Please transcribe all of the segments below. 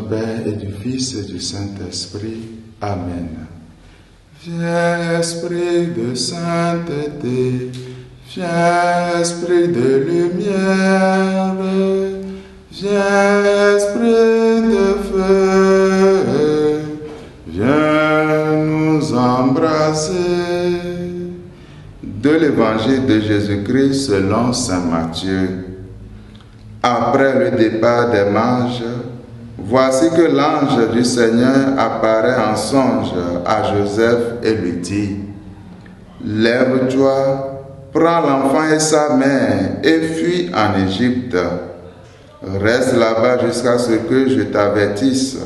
Père et du Fils et du Saint-Esprit. Amen. Viens, Esprit de sainteté, viens, Esprit de lumière, viens, Esprit de feu, viens nous embrasser. De l'Évangile de Jésus-Christ selon saint Matthieu. Après le départ des mages, voici que l'ange du Seigneur apparaît en songe à Joseph et lui dit: Lève-toi, prends l'enfant et sa mère et fuis en Égypte. Reste là-bas jusqu'à ce que je t'avertisse,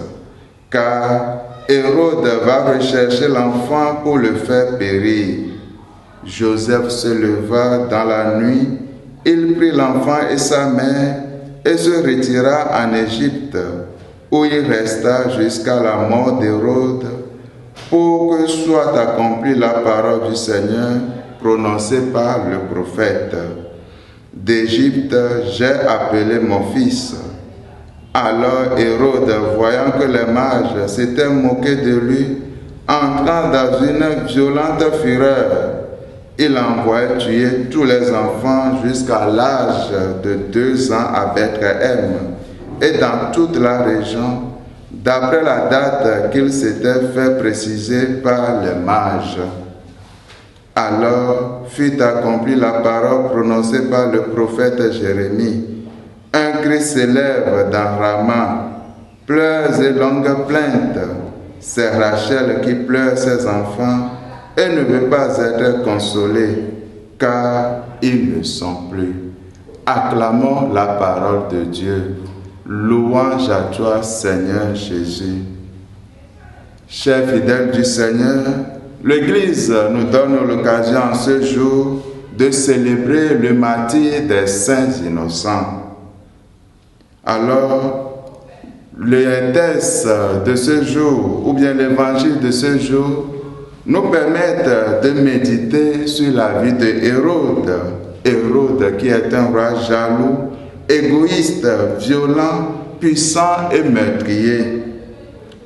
car Hérode va rechercher l'enfant pour le faire périr. Joseph se leva dans la nuit, il prit l'enfant et sa mère et se retira en Égypte, où il resta jusqu'à la mort d'Hérode, pour que soit accomplie la parole du Seigneur prononcée par le prophète. D'Égypte, j'ai appelé mon fils. Alors Hérode, voyant que les mages s'étaient moqués de lui, entrant dans une violente fureur, il envoya tuer tous les enfants jusqu'à l'âge de 2 ans à Bethléem et dans toute la région, d'après la date qu'il s'était fait préciser par les mages. Alors fut accomplie la parole prononcée par le prophète Jérémie. Un cri s'élève dans Rama, pleurs et longues plaintes. C'est Rachel qui pleure ses enfants et ne veut pas être consolée, car ils ne sont plus. Acclamons la parole de Dieu. Louange à toi, Seigneur Jésus. Chers fidèles du Seigneur, l'Église nous donne l'occasion en ce jour de célébrer le martyre des saints innocents. Alors, les textes de ce jour, ou bien l'évangile de ce jour, nous permettent de méditer sur la vie de Hérode. Hérode qui est un roi jaloux, égoïste, violent, puissant et meurtrier.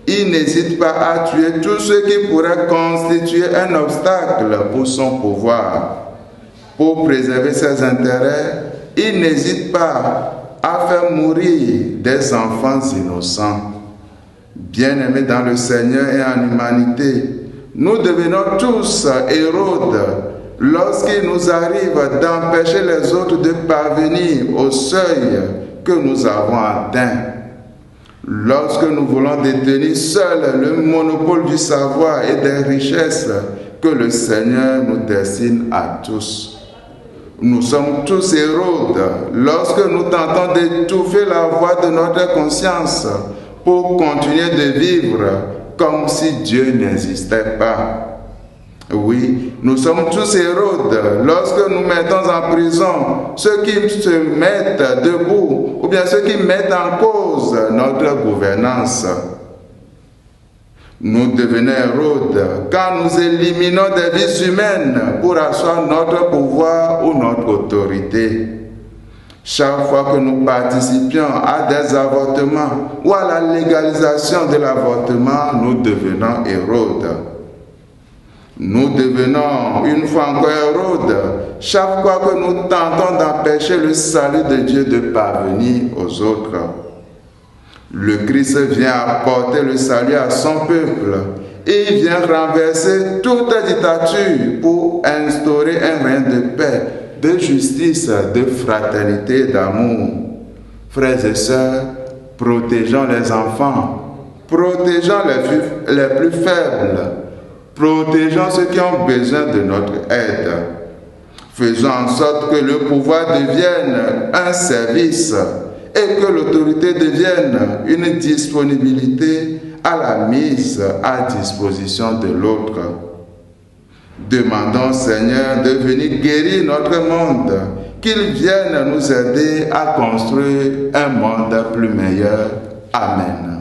Il n'hésite pas à tuer tout ce qui pourrait constituer un obstacle pour son pouvoir. Pour préserver ses intérêts, il n'hésite pas à faire mourir des enfants innocents. Bien-aimés dans le Seigneur et en humanité, nous devenons tous Hérode lorsqu'il nous arrive d'empêcher les autres de parvenir au seuil que nous avons atteint. Lorsque nous voulons détenir seul le monopole du savoir et des richesses que le Seigneur nous destine à tous. Nous sommes tous Hérode lorsque nous tentons d'étouffer la voix de notre conscience pour continuer de vivre comme si Dieu n'existait pas. Oui, nous sommes tous Hérode lorsque nous mettons en prison ceux qui se mettent debout ou bien ceux qui mettent en cause notre gouvernance. Nous devenons Hérode quand nous éliminons des vies humaines pour asseoir notre pouvoir ou notre autorité. Chaque fois que nous participions à des avortements ou à la légalisation de l'avortement, nous devenons Hérode. Nous devenons une fois encore Hérode chaque fois que nous tentons d'empêcher le salut de Dieu de parvenir aux autres. Le Christ vient apporter le salut à son peuple et il vient renverser toute dictature pour instaurer un règne de paix, de justice, de fraternité, d'amour. Frères et sœurs, protégeons les enfants, protégeons les plus faibles, protégeons ceux qui ont besoin de notre aide. Faisons en sorte que le pouvoir devienne un service et que l'autorité devienne une disponibilité à la mise à disposition de l'autre. Demandons au Seigneur de venir guérir notre monde, qu'il vienne nous aider à construire un monde plus meilleur. Amen.